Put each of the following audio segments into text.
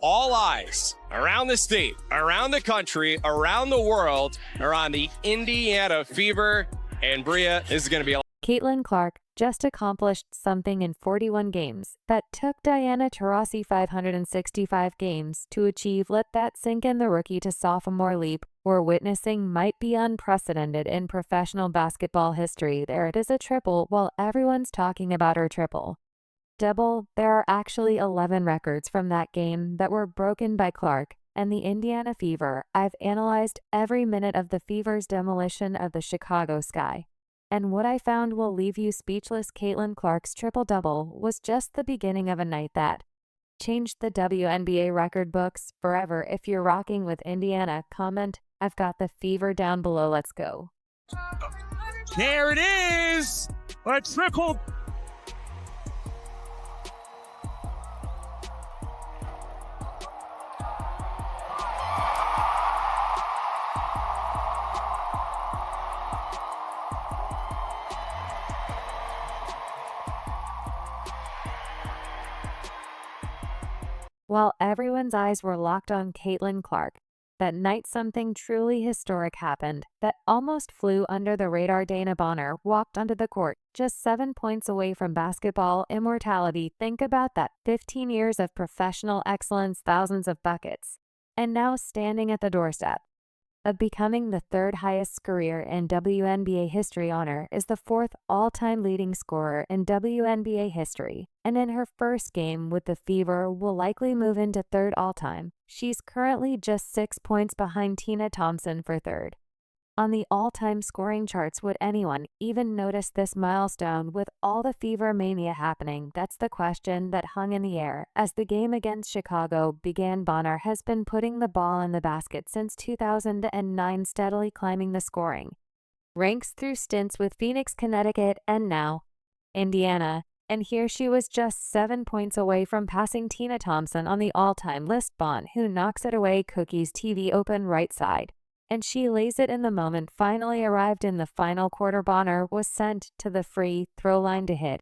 All eyes around the state, around the country, around the world are on the Indiana Fever. And Bria, this is going to be a Caitlin Clark just accomplished something in 41 games that took Diana Taurasi 565 games to achieve. Let that sink in. The rookie to sophomore leap we're witnessing might be unprecedented in professional basketball history. There it is, a triple, while everyone's talking about her triple double. There are actually 11 records from that game that were broken by Clark and the Indiana Fever. I've analyzed every minute of the Fever's demolition of the Chicago Sky, and what I found will leave you speechless. Caitlin Clark's triple-double was just the beginning of a night that changed the WNBA record books forever. If you're rocking with Indiana, comment, "I've got the Fever" down below. Let's go. There it is! A triple. While everyone's eyes were locked on Caitlin Clark, that night something truly historic happened that almost flew under the radar. Dana Bonner walked onto the court just 7 points away from basketball immortality. Think about that, 15 years of professional excellence, thousands of buckets, and now standing at the doorstep of becoming the third highest career in WNBA history. Honor is the fourth all-time leading scorer in WNBA history, and in her first game with the Fever will likely move into third all-time. She's currently just 6 points behind Tina Thompson for third on the all-time scoring charts. Would anyone even notice this milestone with all the Fever mania happening? That's the question that hung in the air as the game against Chicago began. Bonner has been putting the ball in the basket since 2009, steadily climbing the scoring ranks through stints with Phoenix, Connecticut, and now Indiana. And here she was just 7 points away from passing Tina Thompson on the all-time list. Bonner, who knocks it away, cookies TV open right side, and she lays it in. The moment finally arrived in the final quarter. Bonner was sent to the free throw line to hit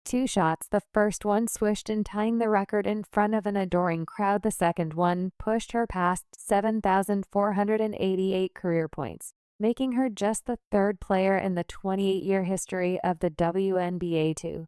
2 shots. The first one swished in, tying the record in front of an adoring crowd. The second one pushed her past 7,488 career points, making her just the third player in the 28-year history of the WNBA to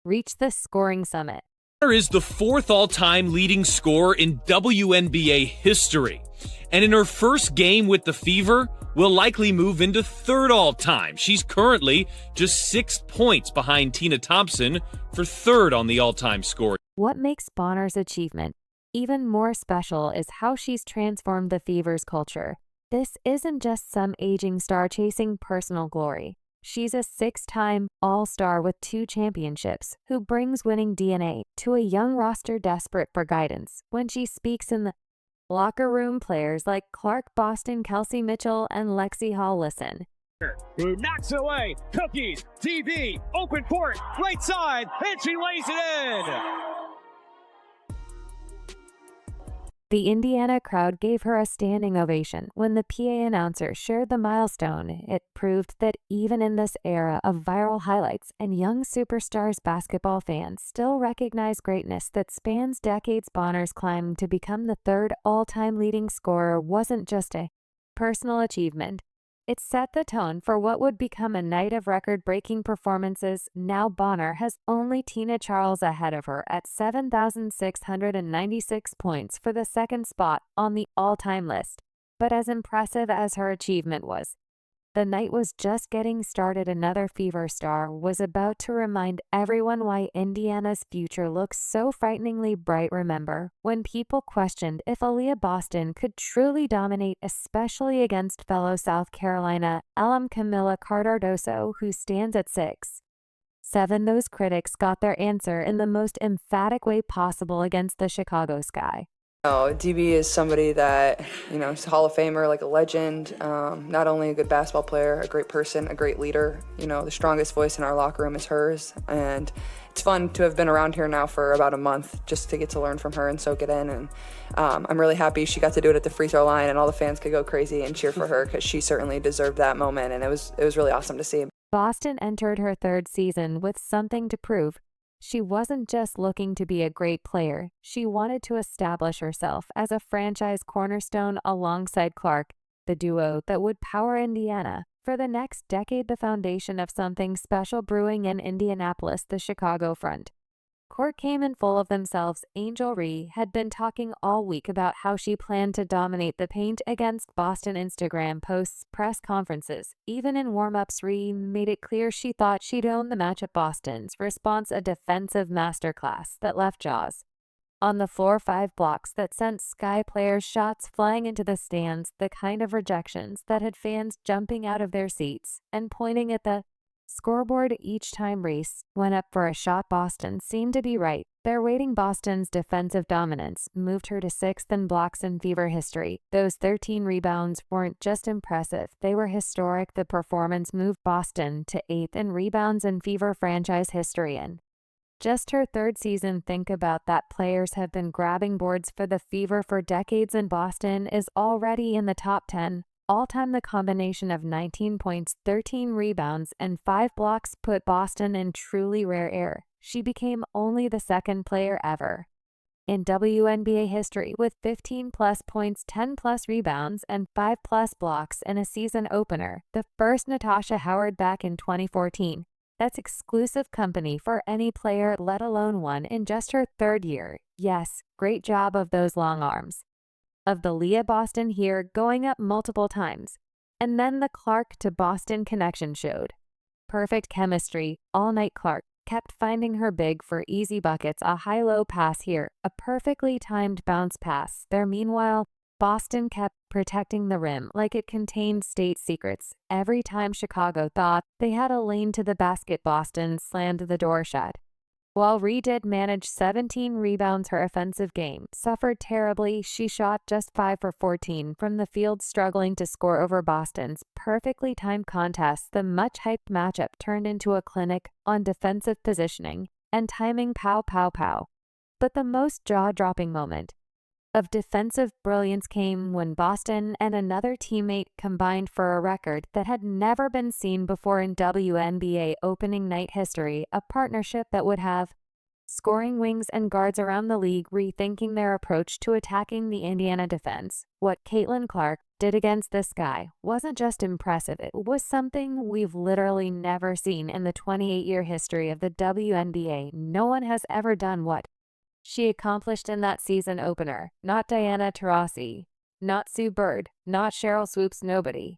reach the scoring summit. Bonner is the fourth all-time leading scorer in WNBA history, and in her first game with the Fever will likely move into third all-time. She's currently just 6 points behind Tina Thompson for third on the all-time score. What makes Bonner's achievement even more special is how she's transformed the Fever's culture. This isn't just some aging star chasing personal glory. She's a 6-time All-Star with 2 championships who brings winning DNA to a young roster desperate for guidance. When she speaks in the locker room, players like Clark, Boston, Kelsey Mitchell, and Lexi Hall listen. Who knocks it away, cookies, TV, open court, right side, and she lays it in! The Indiana crowd gave her a standing ovation when the PA announcer shared the milestone. It proved that even in this era of viral highlights and young superstars, basketball fans still recognize greatness that spans decades. Bonner's climb to become the third all-time leading scorer wasn't just a personal achievement. It set the tone for what would become a night of record-breaking performances. Now Bonner has only Tina Charles ahead of her at 7,696 points for the second spot on the all-time list. But as impressive as her achievement was, the night was just getting started. Another Fever star was about to remind everyone why Indiana's future looks so frighteningly bright. Remember when people questioned if Aaliyah Boston could truly dominate, especially against fellow South Carolina alum Camila Cardoso, who stands at 6'7"? Those critics got their answer in the most emphatic way possible against the Chicago Sky. DB is somebody that, is a Hall of Famer, like a legend, not only a good basketball player, a great person, a great leader. The strongest voice in our locker room is hers, and it's fun to have been around here now for about a month just to get to learn from her and soak it in, and I'm really happy she got to do it at the free throw line and all the fans could go crazy and cheer for her because she certainly deserved that moment, and it was really awesome to see. Boston entered her third season with something to prove. She wasn't just looking to be a great player, she wanted to establish herself as a franchise cornerstone alongside Clark, the duo that would power Indiana for the next decade, the foundation of something special brewing in Indianapolis, the Chicago front. Court came in full of themselves. Angel Reese had been talking all week about how she planned to dominate the paint against Boston. Instagram posts, press conferences, even in warm-ups, Reese made it clear she thought she'd own the matchup. Boston's response, a defensive masterclass that left jaws on the floor, 5 blocks that sent Sky players' shots flying into the stands, the kind of rejections that had fans jumping out of their seats and pointing at the scoreboard each time Reese went up for a shot. Boston seemed to be right. They're waiting. Boston's defensive dominance moved her to 6th in blocks in Fever history. Those 13 rebounds weren't just impressive, they were historic. The performance moved Boston to 8th in rebounds in Fever franchise history in just her 3rd season. Think about that. Players have been grabbing boards for the Fever for decades, and Boston is already in the top 10 all-time. The combination of 19 points, 13 rebounds, and 5 blocks put Boston in truly rare air. She became only the 2nd player ever in WNBA history with 15-plus points, 10-plus rebounds, and 5-plus blocks in a season opener. The first, Natasha Howard, back in 2014. That's exclusive company for any player, let alone one in just her 3rd year. Yes, great job of those long arms of the Leah Boston here, going up multiple times. And then the Clark to Boston connection showed perfect chemistry all night. Clark kept finding her big for easy buckets, a high-low pass here, a perfectly timed bounce pass there. Meanwhile, Boston kept protecting the rim like it contained state secrets. Every time Chicago thought they had a lane to the basket, Boston slammed the door shut. While Reese did manage 17 rebounds, her offensive game suffered terribly. She shot just 5 for 14 from the field, struggling to score over Boston's perfectly timed contests. The much-hyped matchup turned into a clinic on defensive positioning and timing. Pow, pow, pow. But the most jaw-dropping moment of defensive brilliance came when Boston and another teammate combined for a record that had never been seen before in WNBA opening night history, a partnership that would have scoring wings and guards around the league rethinking their approach to attacking the Indiana defense. What Caitlin Clark did against this guy wasn't just impressive, it was something we've literally never seen in the 28-year history of the WNBA. No one has ever done what she accomplished in that season opener. Not Diana Taurasi, not Sue Bird, not Cheryl Swoops, nobody.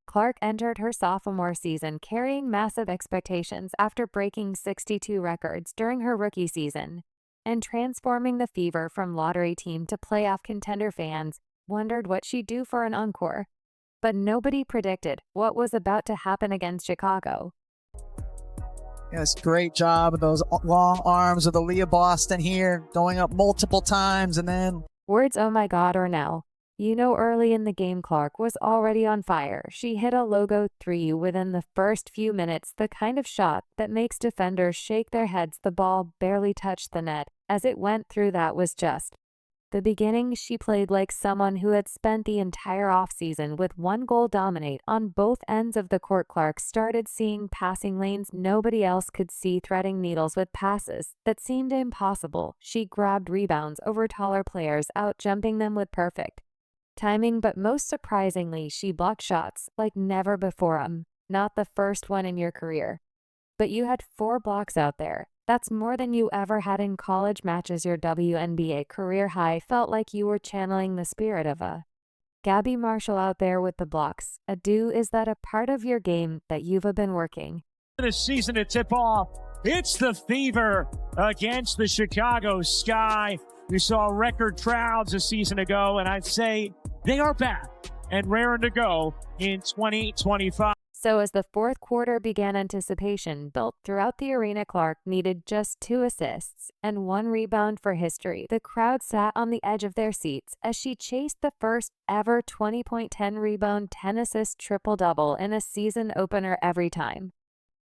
Clark entered her sophomore season carrying massive expectations after breaking 62 records during her rookie season and transforming the Fever from lottery team to playoff contender. Fans wondered what she'd do for an encore, but nobody predicted what was about to happen against Chicago. Yes, great job of those long arms of the Leah Boston here, going up multiple times, and then Words oh my god or now. You know, early in the game, Clark was already on fire. She hit a logo 3 within the first few minutes, the kind of shot that makes defenders shake their heads. The ball barely touched the net as it went through. That was just the beginning. She played like someone who had spent the entire offseason with one goal: dominate on both ends of the court. Clark started seeing passing lanes nobody else could see, threading needles with passes that seemed impossible. She grabbed rebounds over taller players, out-jumping them with perfect timing, but most surprisingly, she blocked shots like never before. Not the first one in your career, but you had 4 blocks out there. That's more than you ever had in college matches. Your WNBA career high. Felt like you were channeling the spirit of a Gabby Marshall out there with the blocks. Is that a part of your game that you've been working? This season to tip off, it's the Fever against the Chicago Sky. We saw record crowds a season ago, and I'd say they are back and raring to go in 2025. So as the fourth quarter began, anticipation built throughout the arena. Clark needed just 2 assists and 1 rebound for history. The crowd sat on the edge of their seats as she chased the first ever 20-point, 10-rebound, 10-assist triple-double in a season opener every time.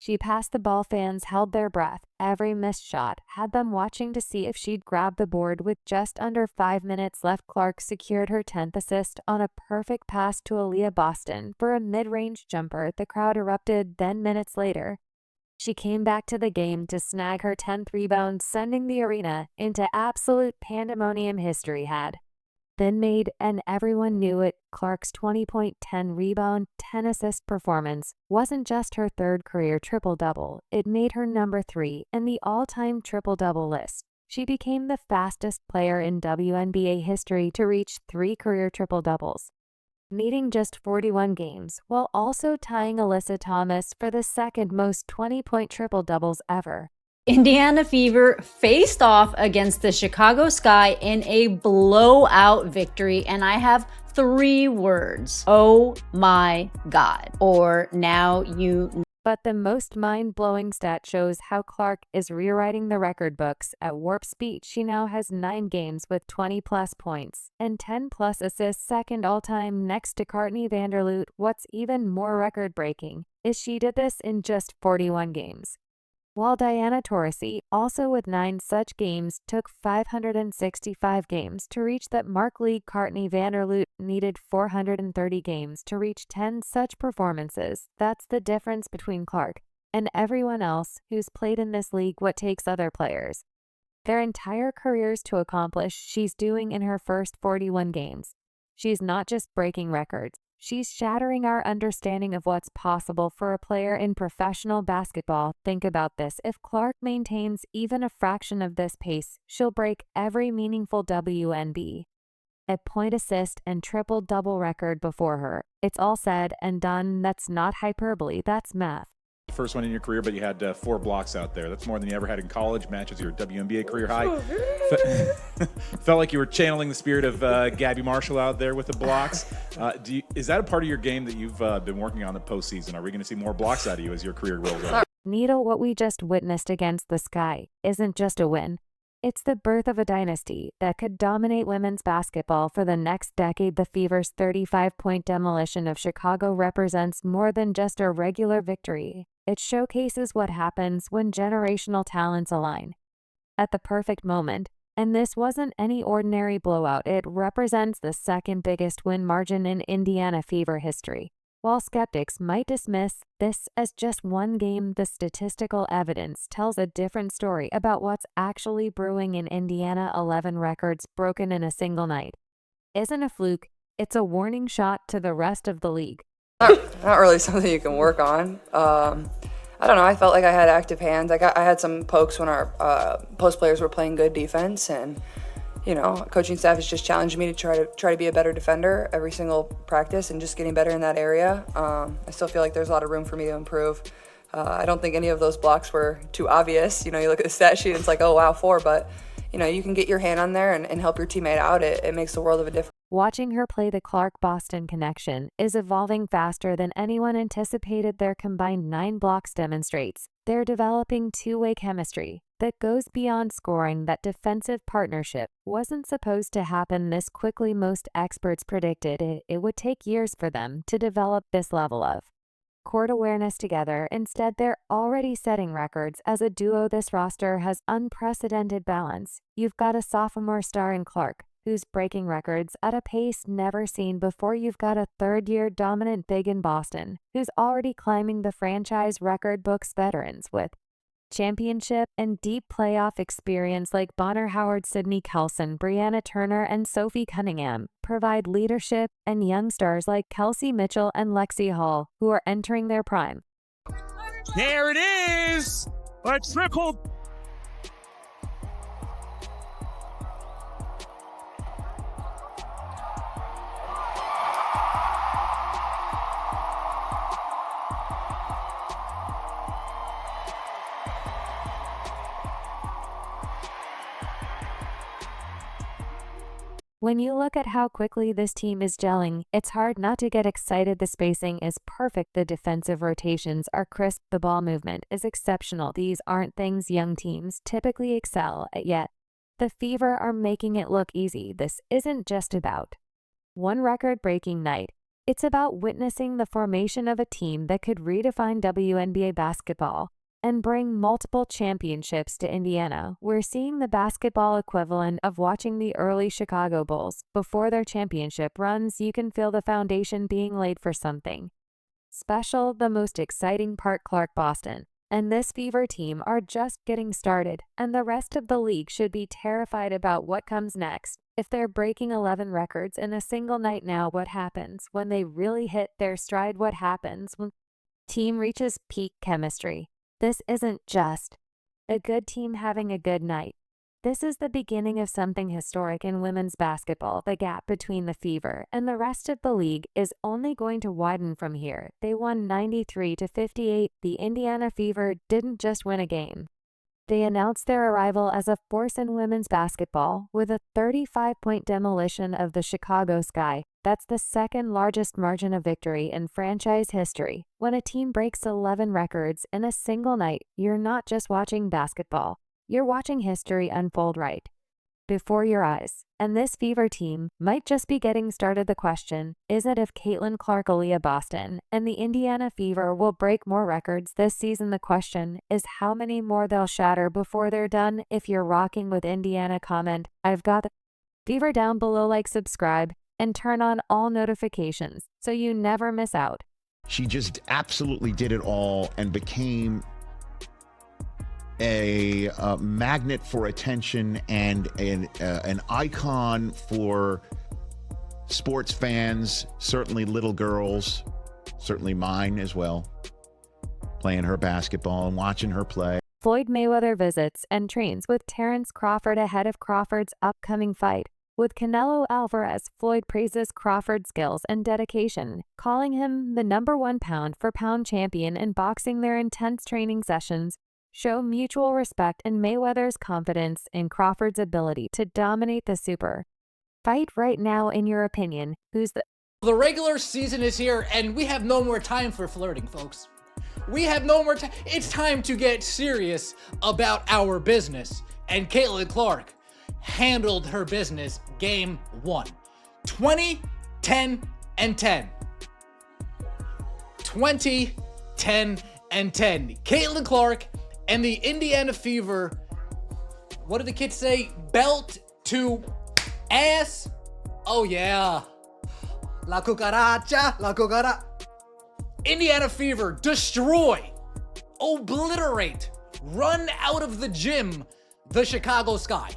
She passed the ball, fans held their breath. Every missed shot had them watching to see if she'd grab the board. With just under 5 minutes left, Clark secured her 10th assist on a perfect pass to Aaliyah Boston for a mid-range jumper. The crowd erupted. Then minutes later, she came back to the game to snag her 10th rebound, sending the arena into absolute pandemonium. History had been made, and everyone knew it. Clark's 20-point, 10-rebound, 10-assist performance wasn't just her 3rd career triple-double. It made her number 3 in the all-time triple-double list. She became the fastest player in WNBA history to reach 3 career triple-doubles, needing just 41 games, while also tying Alyssa Thomas for the 2nd most 20-point triple-doubles ever. Indiana Fever faced off against the Chicago Sky in a blowout victory, and I have 3 words. Oh my God. Or now you. But the most mind-blowing stat shows how Clark is rewriting the record books. At warp speed, she now has 9 games with 20-plus points and 10-plus assists, second all-time next to Courtney Vanderloot. What's even more record-breaking is she did this in just 41 games, while Diana Taurasi, also with 9 such games, took 565 games to reach that mark. League Courtney Vanderloot needed 430 games to reach 10 such performances. That's the difference between Clark and everyone else who's played in this league. What takes other players their entire careers to accomplish, she's doing in her first 41 games. She's not just breaking records, she's shattering our understanding of what's possible for a player in professional basketball. Think about this. If Clark maintains even a fraction of this pace, she'll break every meaningful WNBA point, assist, and triple-double record before her. It's all said and done. That's not hyperbole, that's math. First one in your career, but you had 4 blocks out there. That's more than you ever had in college. Matches your WNBA career high. Felt like you were channeling the spirit of Gabby Marshall out there with the blocks. Is that a part of your game that you've been working on the postseason? Are we going to see more blocks out of you as your career rolls on? Needle, what we just witnessed against the Sky isn't just a win. It's the birth of a dynasty that could dominate women's basketball for the next decade. The Fever's 35-point demolition of Chicago represents more than just a regular victory. It showcases what happens when generational talents align at the perfect moment. And this wasn't any ordinary blowout. It represents the 2nd biggest win margin in Indiana Fever history. While skeptics might dismiss this as just one game, the statistical evidence tells a different story about what's actually brewing in Indiana. 11 records broken in a single night isn't a fluke, it's a warning shot to the rest of the league. Not really something you can work on. I don't know. I felt like I had active hands. I had some pokes when our post players were playing good defense, and coaching staff has just challenged me to try to be a better defender every single practice and just getting better in that area. I still feel like there's a lot of room for me to improve. I don't think any of those blocks were too obvious. You look at the stat sheet and it's like, oh wow, 4, but you can get your hand on there and help your teammate out. It makes the world of a difference. Watching her play, the Clark-Boston connection is evolving faster than anyone anticipated. Their combined 9 blocks demonstrates they're developing two-way chemistry that goes beyond scoring. That defensive partnership wasn't supposed to happen this quickly. Most experts predicted it would take years for them to develop this level of court awareness together. Instead, they're already setting records as a duo. This roster has unprecedented balance. You've got a sophomore star in Clark, who's breaking records at a pace never seen before. You've got a third-year dominant big in Boston, who's already climbing the franchise record books. Veterans with championship and deep playoff experience like Bonner Howard, Sydney Kelson, Brianna Turner, and Sophie Cunningham provide leadership, and young stars like Kelsey Mitchell and Lexi Hall, who are entering their prime. There it is! A triple When you look at how quickly this team is gelling, it's hard not to get excited. The spacing is perfect, the defensive rotations are crisp, the ball movement is exceptional. These aren't things young teams typically excel at yet. The Fever are making it look easy. This isn't just about one record-breaking night. It's about witnessing the formation of a team that could redefine WNBA basketball and bring multiple championships to Indiana. We're seeing the basketball equivalent of watching the early Chicago Bulls before their championship runs. You can feel the foundation being laid for something special. The most exciting part, Clark, Boston and this Fever team are just getting started, and the rest of the league should be terrified about what comes next. If they're breaking 11 records in a single night now, what happens when they really hit their stride? What happens when team reaches peak chemistry? This isn't just a good team having a good night. This is the beginning of something historic in women's basketball. The gap between the Fever and the rest of the league is only going to widen from here. They won 93-58. The Indiana Fever didn't just win a game. They announced their arrival as a force in women's basketball with a 35-point demolition of the Chicago Sky. That's the second largest margin of victory in franchise history. When a team breaks 11 records in a single night, you're not just watching basketball. You're watching history unfold right before your eyes. And this Fever team might just be getting started. The question isn't if Caitlin Clark, Aaliyah Boston, and the Indiana Fever will break more records this season. The question is how many more they'll shatter before they're done. If you're rocking with Indiana, comment "I've got the Fever" down below, like, subscribe, and turn on all notifications so you never miss out. She just absolutely did it all and became a magnet for attention and an icon for sports fans, certainly little girls, certainly mine as well, playing her basketball and watching her play. Floyd Mayweather visits and trains with Terrence Crawford ahead of Crawford's upcoming fight with Canelo Alvarez. Floyd praises Crawford's skills and dedication, calling him the #1 pound-for-pound champion in boxing. Their intense training sessions show mutual respect and Mayweather's confidence in Crawford's ability to dominate the super fight. Right now, in your opinion, who's The regular season is here, and we have no more time for flirting, folks. We have no more time. It's time to get serious about our business. And Caitlin Clark handled her business game 1. 20, 10, and 10. 20, 10, and 10. Caitlin Clark and the Indiana Fever, what did the kids say? Belt to ass? Oh yeah. La cucaracha, la cucaracha. Indiana Fever destroy, obliterate, run out of the gym the Chicago Sky.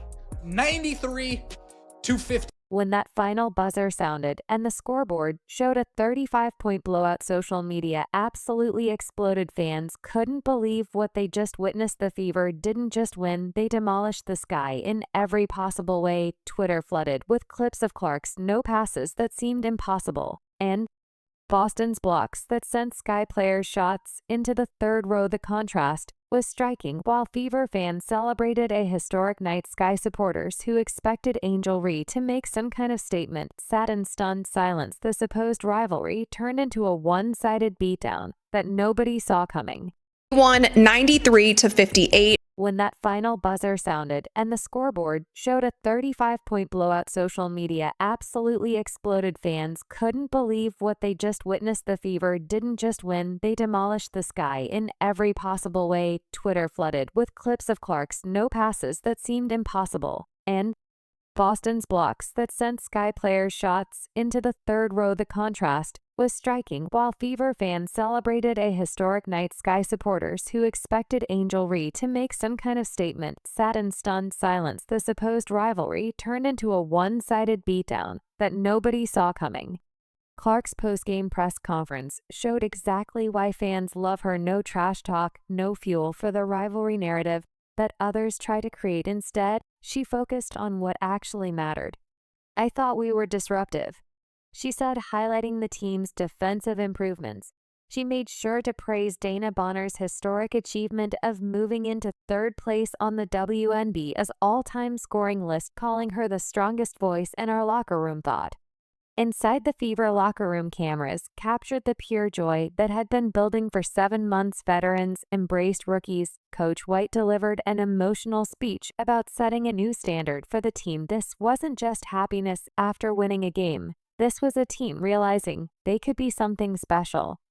93-50. When that final buzzer sounded and the scoreboard showed a 35-point blowout, social media absolutely exploded. Fans couldn't believe what they just witnessed. The Fever didn't just win, they demolished the Sky in every possible way. Twitter flooded with clips of Clark's no passes that seemed impossible, and Boston's blocks that sent Sky players' shots into the third row. The contrast was striking. While Fever fans celebrated a historic night, Sky supporters who expected Angel Reese to make some kind of statement sat in stunned silence. The supposed rivalry turned into a one-sided beatdown that nobody saw coming. Won 93-58. When that final buzzer sounded and the scoreboard showed a 35-point blowout, social media absolutely exploded. Fans couldn't believe what they just witnessed. The Fever didn't just win, they demolished the Sky in every possible way. Twitter flooded with clips of Clark's no passes that seemed impossible, and Boston's blocks that sent Sky players' shots into the third row. The contrast was striking. While Fever fans celebrated a historic night, Sky supporters who expected Angel Reese to make some kind of statement sat in stunned silence. The supposed rivalry turned into a one-sided beatdown that nobody saw coming. Clark's post-game press conference showed exactly why fans love her. No trash talk, no fuel for the rivalry narrative that others try to create. Instead, she focused on what actually mattered. "I thought we were disruptive," she said, highlighting the team's defensive improvements. She made sure to praise Dana Bonner's historic achievement of moving into third place on the WNBA's all-time scoring list, calling her the strongest voice in our locker room thought. Inside the Fever locker room, cameras captured the pure joy that had been building for 7 months. Veterans embraced rookies. Coach White delivered an emotional speech about setting a new standard for the team. This wasn't just happiness after winning a game. This was a team realizing they could be something special.